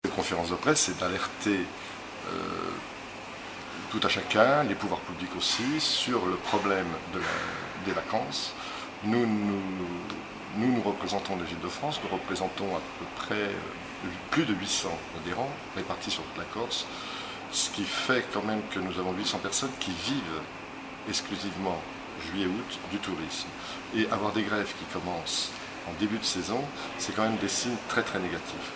La conférence de presse, c'est d'alerter tout à chacun, les pouvoirs publics aussi, sur le problème des vacances. Nous représentons les Île-de-France, nous représentons à peu près plus de 800 adhérents répartis sur toute la Corse, ce qui fait quand même que nous avons 800 personnes qui vivent exclusivement juillet-août du tourisme. Et avoir des grèves qui commencent en début de saison, c'est quand même des signes très très négatifs.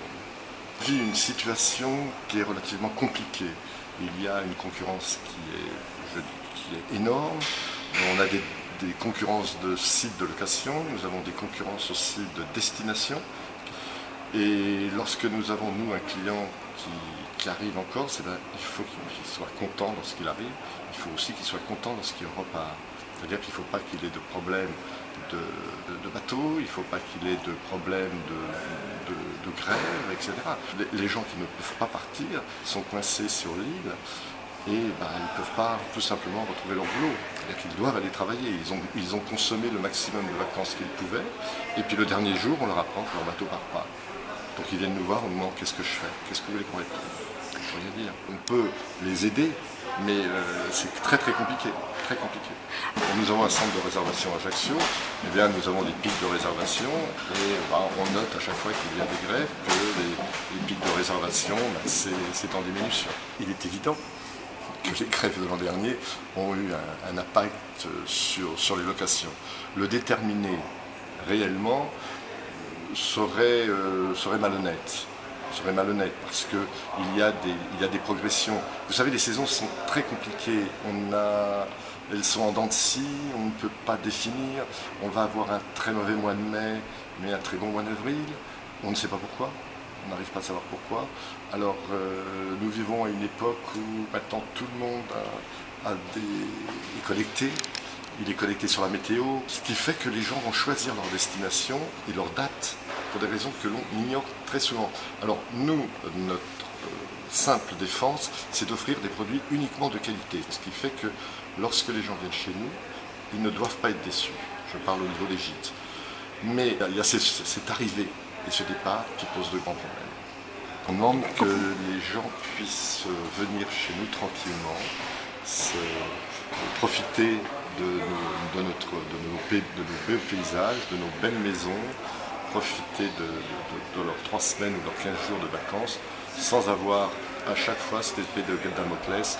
On vit une situation qui est relativement compliquée. Il y a une concurrence qui est énorme. On a des concurrences de sites de location, nous avons des concurrences aussi de destination. Et lorsque nous avons, nous, un client qui arrive en Corse, eh bien, il faut qu'il soit content lorsqu'il arrive. Il faut aussi qu'il soit content lorsqu'il repart. C'est-à-dire qu'il ne faut pas qu'il ait de problème de bateau, il ne faut pas qu'il ait de problème de grève, etc. Les gens qui ne peuvent pas partir sont coincés sur l'île et ils ne peuvent pas tout simplement retrouver leur boulot. C'est-à-dire qu'ils doivent aller travailler. Ils ont consommé le maximum de vacances qu'ils pouvaient et puis le dernier jour, on leur apprend que leur bateau ne part pas. Donc ils viennent nous voir, on nous demande qu'est-ce que je fais, qu'est-ce que vous voulez qu'on réponde. Je ne peux rien dire. On peut les aider, mais c'est très très compliqué. Très compliqué. Nous avons un centre de réservation à Ajaccio, eh bien, nous avons des pics de réservation et on note à chaque fois qu'il y a des grèves que les pics de réservation, c'est en diminution. Il est évident que les grèves de l'an dernier ont eu un impact sur les locations. Le déterminer réellement serait malhonnête. Serait malhonnête parce qu'il y a des progressions. Vous savez, les saisons sont très compliquées. Elles sont en dents de scie, on ne peut pas définir. On va avoir un très mauvais mois de mai, mais un très bon mois d'avril. On ne sait pas pourquoi. On n'arrive pas à savoir pourquoi. Alors, nous vivons à une époque où maintenant tout le monde est connecté. Il est connecté sur la météo, ce qui fait que les gens vont choisir leur destination et leur date pour des raisons que l'on ignore très souvent. Alors nous, notre simple défense, c'est d'offrir des produits uniquement de qualité, ce qui fait que lorsque les gens viennent chez nous, ils ne doivent pas être déçus. Je parle au niveau des gîtes. Mais il y a cette arrivée et ce départ qui posent de grands problèmes. On demande que les gens puissent venir chez nous tranquillement, profiter de nos beaux paysages, de nos belles maisons, profiter de leurs 3 semaines ou leurs 15 jours de vacances, sans avoir à chaque fois cette épée de Damoclès,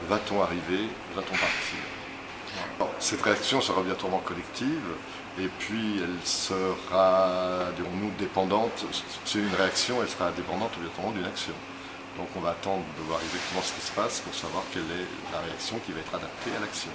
va-t-on arriver, va-t-on partir? Bon, cette réaction sera obligatoirement collective, et puis elle sera, dirons-nous, dépendante, c'est une réaction, elle sera dépendante obligatoirement d'une action. Donc on va attendre de voir exactement ce qui se passe pour savoir quelle est la réaction qui va être adaptée à l'action.